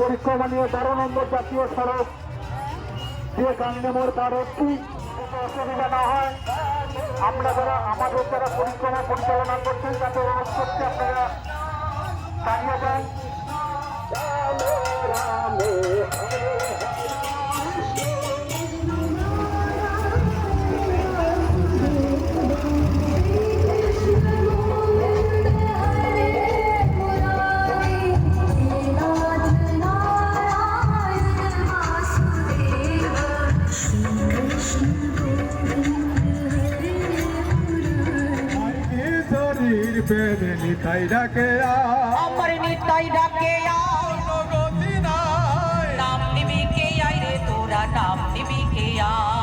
পরিক্রমা নিয়ে 12 নম্বর জাতীয় সড়ক দিয়ে গান্ধী মোড় পার হচ্ছি, অসুবিধা না হয় আপনারা আমাদের যারা পরিক্রমা পরিচালনা করছেন তাতে অনুরোধ করছি আপনারা দাঁড়িয়ে যান। নিতাই ডাকে আমার নিতাই ডাকে নাম নিবি কে আই রে তোরা নাম নিবি কে আ